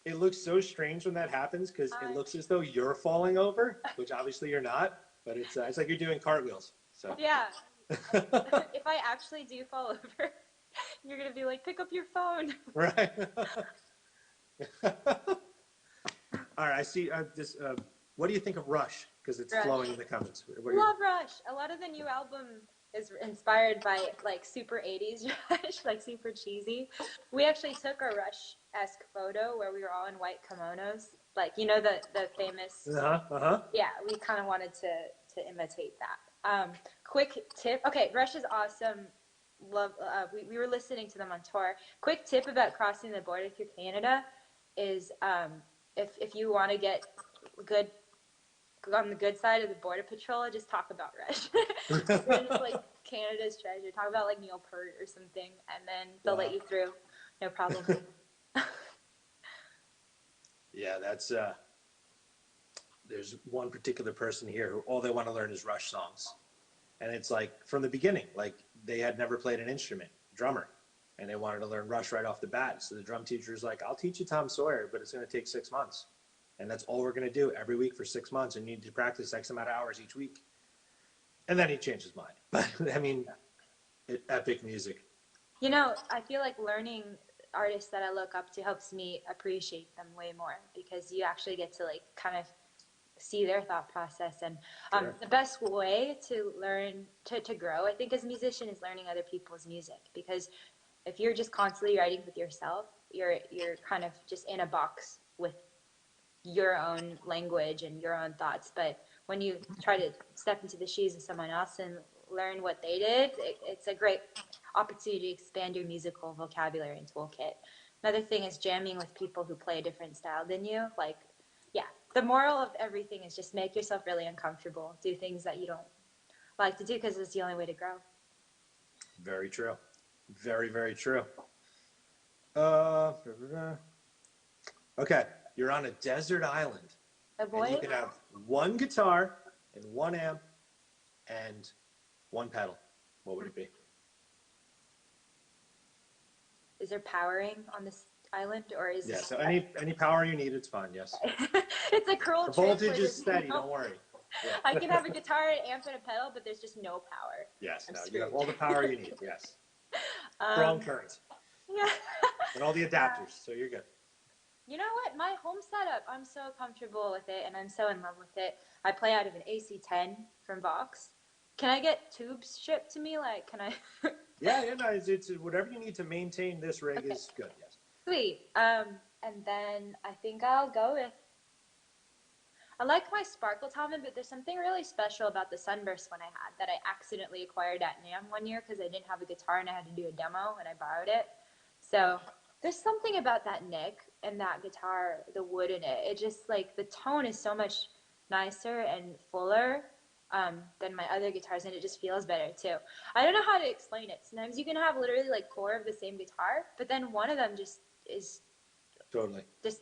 It looks so strange when that happens because it looks as though you're falling over, which obviously you're not. But it's like you're doing cartwheels. So Yeah. If I actually do fall over, you're gonna be like, pick up your phone. Right. All right. I see this. What do you think of Rush? Because it's Rush. flowing in the comments. Love Rush. A lot of the new album is inspired by like super 80s Rush, like super cheesy. We actually took a Rush-esque photo where we were all in white kimonos, like the famous. Yeah, we kind of wanted to imitate that. Quick tip. Okay, Rush is awesome. Love. We were listening to them on tour. Quick tip about crossing the border through Canada is if you want to get good on the good side of the border patrol, just talk about Rush. They're just like Canada's treasure. Talk about like Neil Peart or something, and then they'll let you through, no problem. Yeah, that's there's one particular person here who all they want to learn is Rush songs. And it's like from the beginning, like they had never played an instrument, drummer, and they wanted to learn Rush right off the bat. So the drum teacher is like, I'll teach you Tom Sawyer, but it's going to take 6 months. And that's all we're going to do every week for 6 months. And you need to practice X amount of hours each week. And then he changed his mind. But I mean, epic music. I feel like learning artists that I look up to helps me appreciate them way more, because you actually get to like kind of see their thought process. And Sure. the best way to learn to grow, I think, as a musician is learning other people's music, because if you're just constantly writing with yourself, you're kind of just in a box with your own language and your own thoughts. But when you try to step into the shoes of someone else and learn what they did, it's a great opportunity to expand your musical vocabulary and toolkit. Another thing is jamming with people who play a different style than you. Like, yeah, the moral of everything is just make yourself really uncomfortable. Do things that you don't like to do, because it's the only way to grow. Very true. Very, very true. Okay, you're on a desert island. And you can have one guitar and one amp and one pedal. What would it be? Is there powering on this island, or is Yeah, so any power you need, it's fine, yes. It's a cruel The trick. voltage is steady, don't worry. Yeah. I can have a guitar, an amp, and a pedal, but there's just no power. Yes, no, you have all the power you need, yes. Strong current. Yeah. And all the adapters, so you're good. You know what? My home setup, I'm so comfortable with it, and I'm so in love with it. I play out of an AC-10 from Vox. Can I get tubes shipped to me? Like, can I? Yeah, no, it's whatever you need to maintain this rig is good, yes. Sweet. And then I think I'll go with. I like my Sparkle Tommen, but there's something really special about the Sunburst one I had that I accidentally acquired at NAMM one year because I didn't have a guitar and I had to do a demo and I borrowed it. So there's something about that neck and that guitar, the wood in it. It just like the tone is so much nicer and fuller than my other guitars, and it just feels better too. I don't know how to explain it. Sometimes you can have literally like 4 of the same guitar, but then one of them just is Totally. just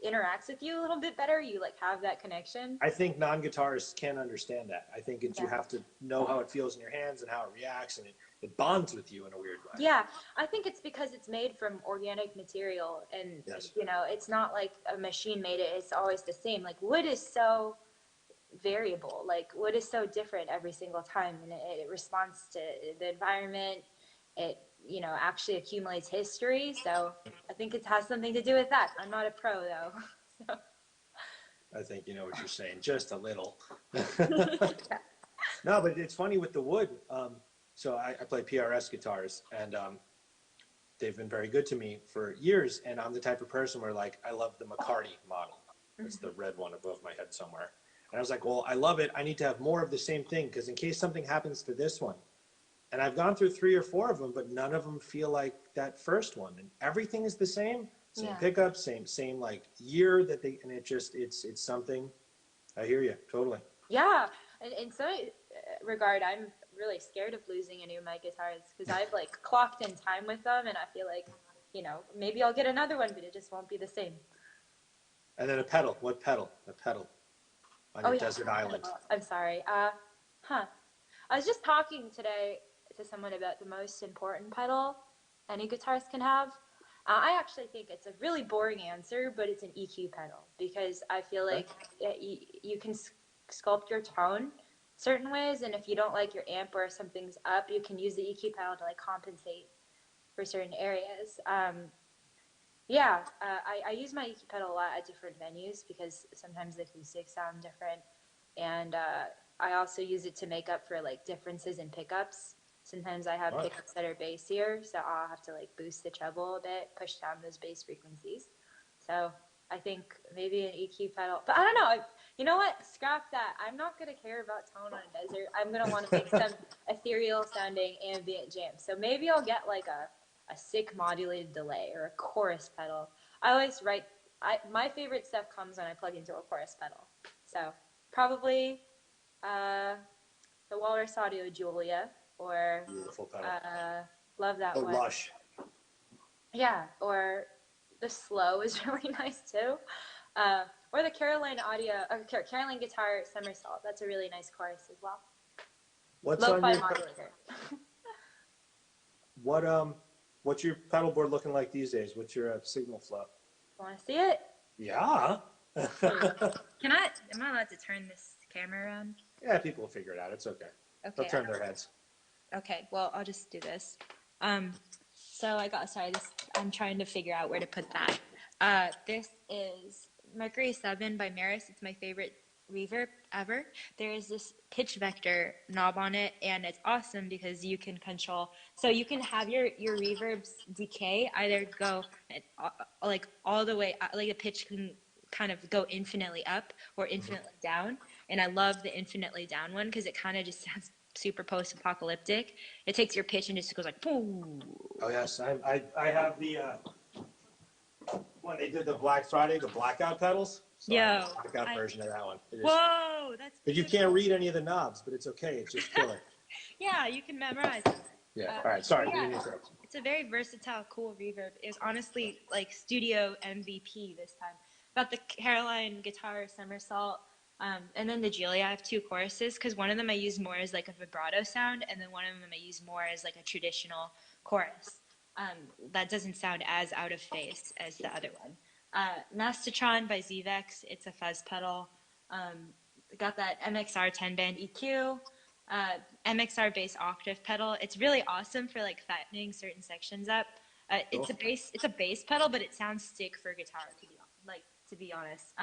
interacts with you a little bit better. You like have that connection. I think non-guitarists can understand that. I think you have to know how it feels in your hands and how it reacts, and it bonds with you in a weird way. Yeah, I think it's because it's made from organic material, and it's not like a machine made it. It's always the same. Like wood is so variable. Like wood is so different every single time, and it responds to the environment. It actually accumulates history. So I think it has something to do with that. I'm not a pro though. So. I think you know what you're saying, just a little. No, but it's funny with the wood. So I play PRS guitars, and they've been very good to me for years. And I'm the type of person where like I love the McCarty model. It's the red one above my head somewhere. And I was like, well, I love it. I need to have more of the same thing because in case something happens to this one, And I've gone through 3 or 4 of them, but none of them feel like that first one. And everything is the same Yeah. pickup, same like year that they, and it's something. I hear you totally. Yeah, and in some regard, I'm really scared of losing any of my guitars because I've like clocked in time with them, and I feel like, maybe I'll get another one, but it just won't be the same. And then a pedal. What pedal? A pedal on your desert island. I'm sorry. I was just talking today to someone about the most important pedal any guitarist can have. I actually think it's a really boring answer, but it's an EQ pedal because I feel like you can sculpt your tone certain ways, and if you don't like your amp or something's up, you can use the EQ pedal to like compensate for certain areas. I use my EQ pedal a lot at different venues because sometimes the acoustics sound different, and I also use it to make up for like differences in pickups. Sometimes I have pickups that are bassier, so I'll have to like boost the treble a bit, push down those bass frequencies. So I think maybe an EQ pedal, but I don't know. You know what? Scrap that. I'm not gonna care about tone on a desert. I'm gonna want to make some ethereal sounding ambient jam. So maybe I'll get like a sick modulated delay or a chorus pedal. I always write. My favorite stuff comes when I plug into a chorus pedal. So probably the Walrus Audio Julia, or Beautiful pedal. love that Or one. Lush. Yeah, or the Slow is really nice too. Or the Caroline Caroline Guitar Somersault. That's a really nice chorus as well. What's Lo-fi on your modulator. what's your pedal board looking like these days? What's your signal flow? Want to see it? Yeah. Am I allowed to turn this camera around? Yeah, people will figure it out. It's okay. They'll turn their heads. Okay, well, I'll just do this. So I'm trying to figure out where to put that. This is Mercury 7 by Maris. It's my favorite reverb ever. There is this pitch vector knob on it, and it's awesome because you can control, so you can have your reverbs decay, either go like all the way, like a pitch can kind of go infinitely up or infinitely down. And I love the infinitely down one because it kind of just sounds super post-apocalyptic. It takes your pitch and just goes like boom. Oh yes, I have the when they did the Black Friday, the blackout pedals. So I have the blackout version of that one. Whoa, that's but you can't read any of the knobs, but it's okay. It's just killer. Yeah, you can memorize them. Yeah. All right. Sorry. Yeah, it's a very versatile, cool reverb. It was honestly like studio MVP this time. Got the Caroline Guitar Somersault, and then the Julia. I have 2 choruses because one of them I use more as like a vibrato sound, and then one of them I use more as like a traditional chorus. That doesn't sound as out of phase as the other one. Mastatron by Zvex. It's a fuzz pedal. Got that MXR 10 band EQ. MXR bass octave pedal. It's really awesome for like fattening certain sections up. It's a bass pedal, but it sounds sick for guitar to be honest.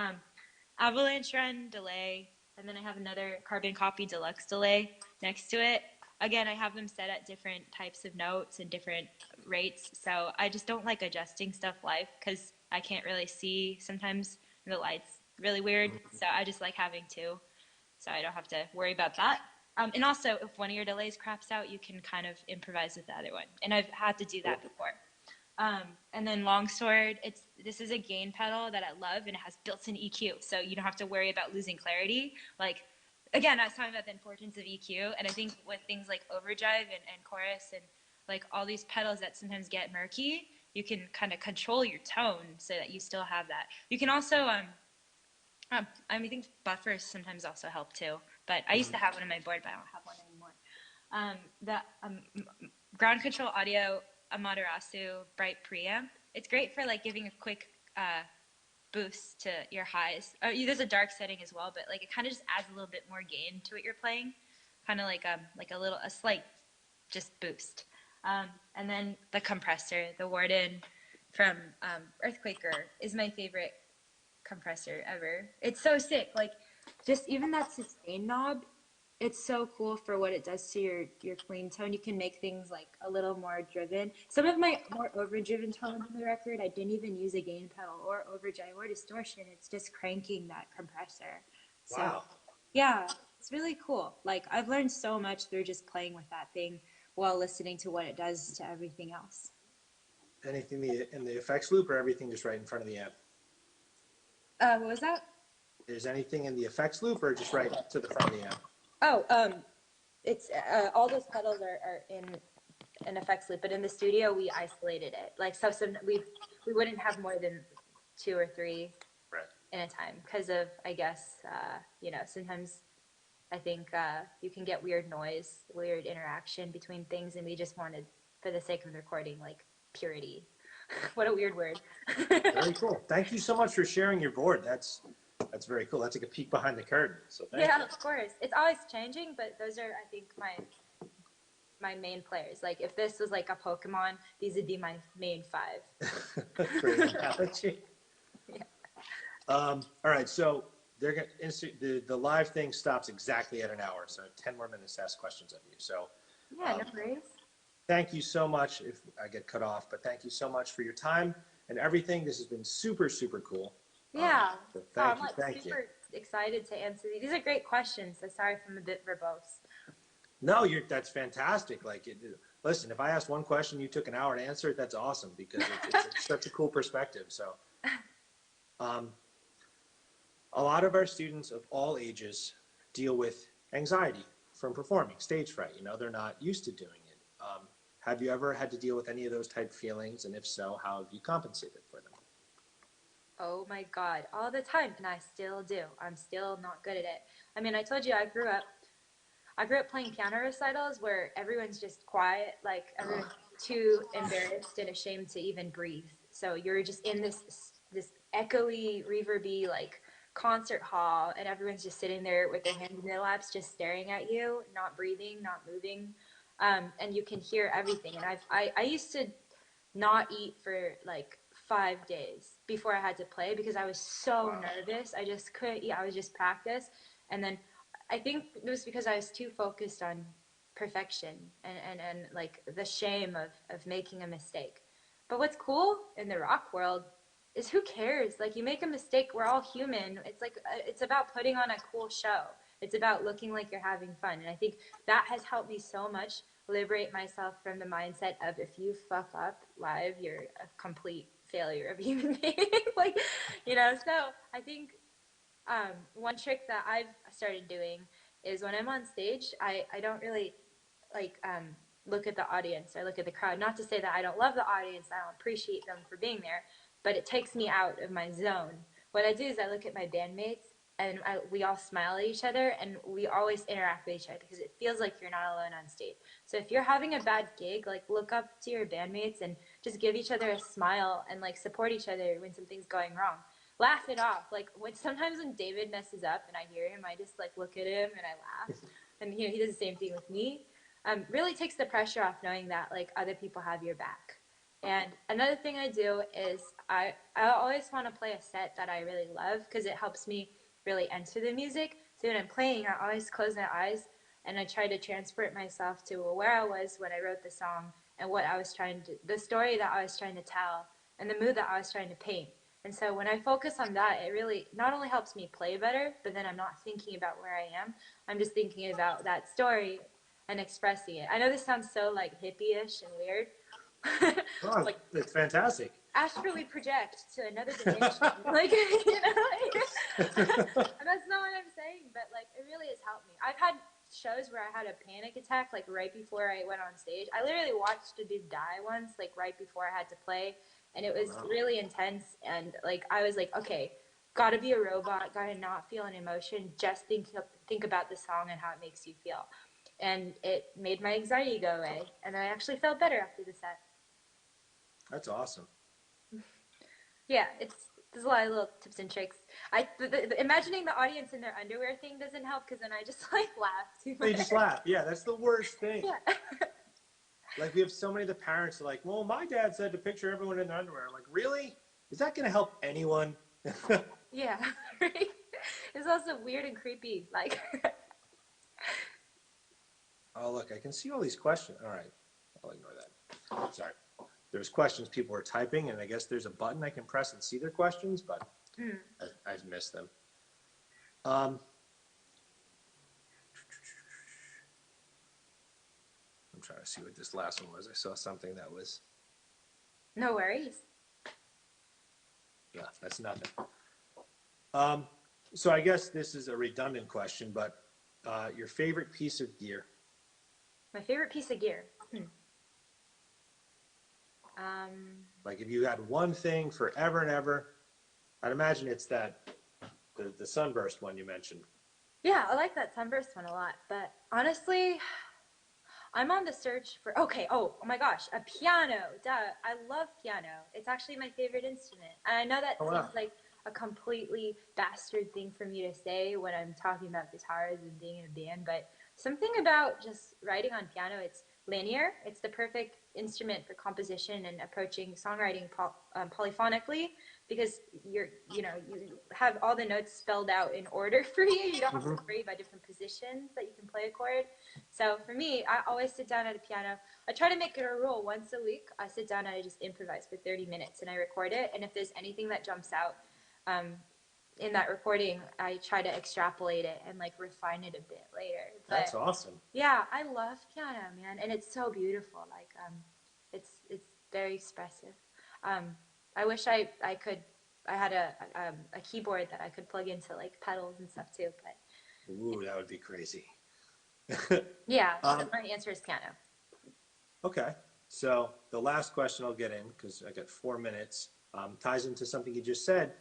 Avalanche Run delay, and then I have another Carbon Copy Deluxe delay next to it. Again, I have them set at different types of notes and different rates, so I just don't like adjusting stuff live because I can't really see sometimes the light's really weird. So I just like having 2, so I don't have to worry about that. And also, if one of your delays craps out, you can kind of improvise with the other one. And I've had to do that before. And then Longsword, this is a gain pedal that I love, and it has built-in EQ, so you don't have to worry about losing clarity. Like, again, I was talking about the importance of EQ, and I think with things like overdrive and chorus and like all these pedals that sometimes get murky, you can kind of control your tone so that you still have that. You can also, I think buffers sometimes also help too. But I used to have one on my board, but I don't have one anymore. The ground control audio Amaterasu Bright preamp. It's great for like giving a quick boost to your highs. There's a dark setting as well, but like it kind of just adds a little bit more gain to what you're playing, kind of like a slight just boost. And then the compressor, the Warden from Earthquaker, is my favorite compressor ever. It's so sick. Like just even that sustain knob, it's so cool for what it does to your clean tone. You can make things like a little more driven. Some of my more overdriven tones on the record, I didn't even use a gain pedal or overdrive or distortion. It's just cranking that compressor. So wow. yeah, it's really cool. Like I've learned so much through just playing with that thing. while listening to what it does to everything else. Anything in the effects loop, or everything just right in front of the amp? What was that? Is anything in the effects loop, or just right to the front of the amp? Oh, it's all those pedals are in an effects loop, but in the studio we isolated it. Like so, we wouldn't have more than 2 or 3 Right. in a time because of, I guess, sometimes I think you can get weird noise, weird interaction between things, and we just wanted, for the sake of the recording, like purity. What a weird word. Very cool. Thank you so much for sharing your board. That's very cool. That's like a peek behind the curtain. So thank you. Of course. It's always changing, but those are, I think, my main players. Like if this was like a Pokemon, these would be my main 5. Great analogy. Yeah. All right, so they're gonna the live thing stops exactly at an hour, so 10 more minutes to ask questions of you. So Yeah, no worries. thank you so much. If I get cut off, but thank you so much for your time and everything. This has been super, super cool. Yeah. So I'm thank you. like Thank you. super excited to answer these. These are great questions. So sorry if I'm a bit verbose. No, that's fantastic. Listen, if I asked one question, you took an hour to answer it. That's awesome because it's such a cool perspective. So, a lot of our students of all ages deal with anxiety from performing, stage fright. You know, they're not used to doing it. Have you ever had to deal with any of those type feelings? And if so, how have you compensated for them? Oh my God, all the time. And I still do. I'm still not good at it. I mean, I told you I grew up playing piano recitals where everyone's just quiet, like everyone's too embarrassed and ashamed to even breathe. So you're just in this echoey, reverby like concert hall, and everyone's just sitting there with their hands in their laps, just staring at you, not breathing, not moving, and you can hear everything. And I used to not eat for like 5 days before I had to play because I was so nervous. I just couldn't eat. I was just practice, and then I think it was because I was too focused on perfection and like the shame of making a mistake. But what's cool in the rock world is who cares? Like you make a mistake, we're all human. It's like it's about putting on a cool show. It's about looking like you're having fun. And I think that has helped me so much liberate myself from the mindset of if you fuck up live, you're a complete failure of a human being. Like, so I think one trick that I've started doing is when I'm on stage, I don't really like look at the audience. I look at the crowd. Not to say that I don't love the audience, I don't appreciate them for being there, but it takes me out of my zone. What I do is I look at my bandmates and we all smile at each other and we always interact with each other because it feels like you're not alone on stage. So if you're having a bad gig, like look up to your bandmates and just give each other a smile and like support each other when something's going wrong. Laugh it off. Like sometimes when David messes up and I hear him, I just like look at him and I laugh. And he does the same thing with me. Really takes the pressure off knowing that like other people have your back. And another thing I do is I always want to play a set that I really love because it helps me really enter the music. So when I'm playing, I always close my eyes and I try to transport myself to where I was when I wrote the song and what I was the story that I was trying to tell and the mood that I was trying to paint. And so when I focus on that, it really not only helps me play better, but then I'm not thinking about where I am. I'm just thinking about that story and expressing it. I know this sounds so like hippie-ish and weird. Oh, Like it's fantastic. astrally project to another dimension. Like, and that's not what I'm saying, but like it really has helped me. I've had shows where I had a panic attack like right before I went on stage. I literally watched a dude die once, like right before I had to play, and it was really intense. And like I was like, okay, gotta be a robot, gotta not feel an emotion, just think about the song and how it makes you feel. And it made my anxiety go away, and I actually felt better after the set. That's awesome. Yeah, there's a lot of little tips and tricks. Imagining the audience in their underwear thing doesn't help because then I just like laugh too much. You just laugh. Yeah, that's the worst thing. Yeah. Like we have so many of the parents are like, well, my dad said to picture everyone in their underwear. I'm like, really? Is that going to help anyone? Yeah, right. It's also weird and creepy. Like, Oh, look, I can see all these questions. All right, I'll ignore that. Sorry. There's questions people are typing, and I guess there's a button I can press and see their questions, but I've missed them. I'm trying to see what this last one was. I saw something that was, No worries. no, that's nothing. So I guess this is a redundant question, but your favorite piece of gear? My favorite piece of gear. Like if you had one thing forever and ever, I'd imagine it's the sunburst one you mentioned. Yeah, I like that sunburst one a lot. But honestly, I'm on the search for, okay, oh my gosh, a piano. Duh. I love piano. It's actually my favorite instrument. And I know that Oh, wow. seems like a completely bastard thing for me to say when I'm talking about guitars and being in a band, but something about just writing on piano, it's linear. It's the perfect instrument for composition and approaching songwriting polyphonically, because you have all the notes spelled out in order for you. You don't have to worry about different positions that you can play a chord. So for me, I always sit down at a piano. I try to make it a rule once a week. I sit down and I just improvise for 30 minutes and I record it. And if there's anything that jumps out in that recording, I try to extrapolate it and like refine it a bit later. But That's awesome. yeah, I love piano, man, and it's so beautiful. Like it's very expressive. I wish I had a keyboard that I could plug into like pedals and stuff too. But Ooh, that would be crazy. yeah, so my answer is piano. Okay. So the last question I'll get in, because I got 4 minutes, ties into something you just said.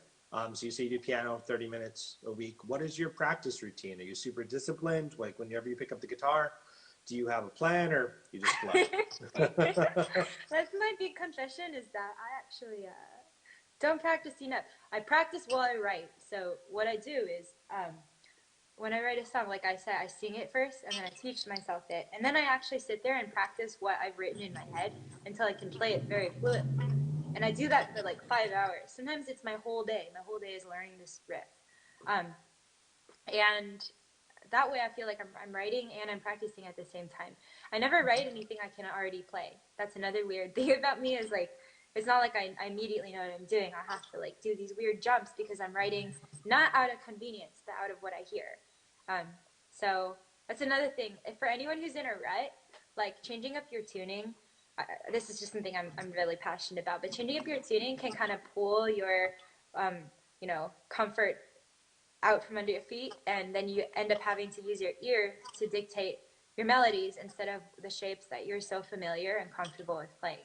So you say you do piano 30 minutes a week. What is your practice routine? Are you super disciplined? Like whenever you pick up the guitar, do you have a plan or you just play? That's my big confession, is that I actually don't practice enough. I practice while I write. So what I do is when I write a song, like I said, I sing it first and then I teach myself it. And then I actually sit there and practice what I've written in my head until I can play it very fluently. And I do that for like 5 hours. Sometimes it's my whole day. My whole day is learning this riff. And that way I feel like I'm writing and I'm practicing at the same time. I never write anything I can already play. That's another weird thing about me, is like, it's not like I immediately know what I'm doing. I have to like do these weird jumps because I'm writing not out of convenience, but out of what I hear. So that's another thing. For anyone who's in a rut, like changing up your tuning, this is just something I'm really passionate about, but changing up your tuning can kind of pull your, comfort out from under your feet, and then you end up having to use your ear to dictate your melodies instead of the shapes that you're so familiar and comfortable with playing.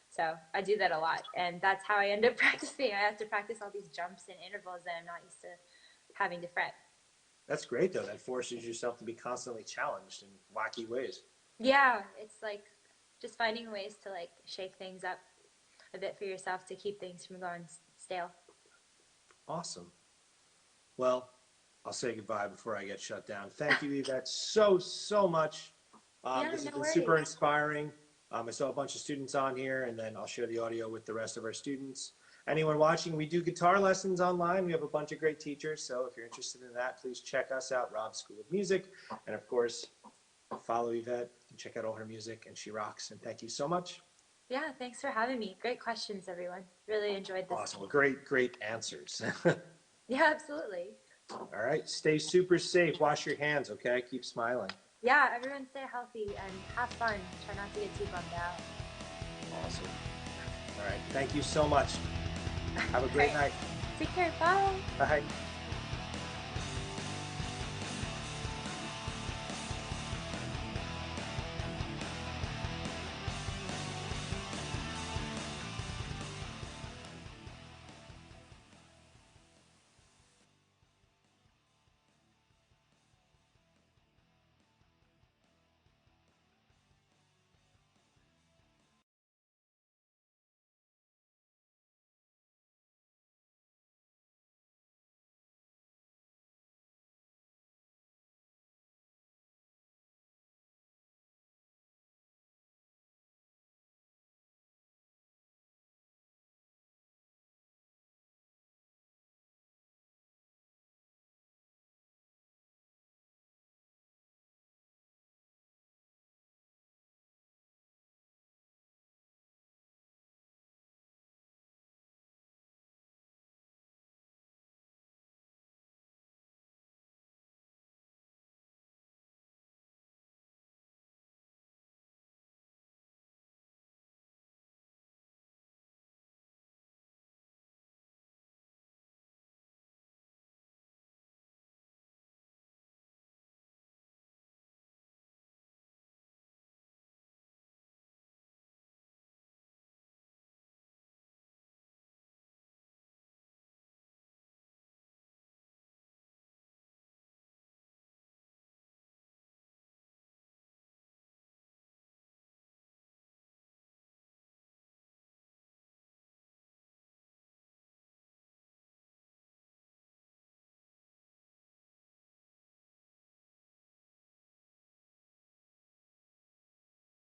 So I do that a lot, and that's how I end up practicing. I have to practice all these jumps and intervals that I'm not used to having to fret. That's great though. That forces yourself to be constantly challenged in wacky ways. Yeah, it's like just finding ways to like shake things up a bit for yourself to keep things from going stale. Awesome. Well, I'll say goodbye before I get shut down. Thank you, Yvette, so much. This has been super inspiring. I saw a bunch of students on here, and then I'll share the audio with the rest of our students. Anyone watching, we do guitar lessons online. We have a bunch of great teachers, so if you're interested in that, please check us out, Rob School of Music. And of course, follow Yvette and check out all her music, and she rocks. And thank you so much. Yeah, thanks for having me. Great questions, everyone. Really enjoyed this. Awesome. Well, great answers. Yeah, absolutely. All right. Stay super safe. Wash your hands, okay? Keep smiling. Yeah, everyone stay healthy and have fun. Try not to get too bummed out. Awesome. All right. Thank you so much. Have a great night. Take care. Bye. Bye.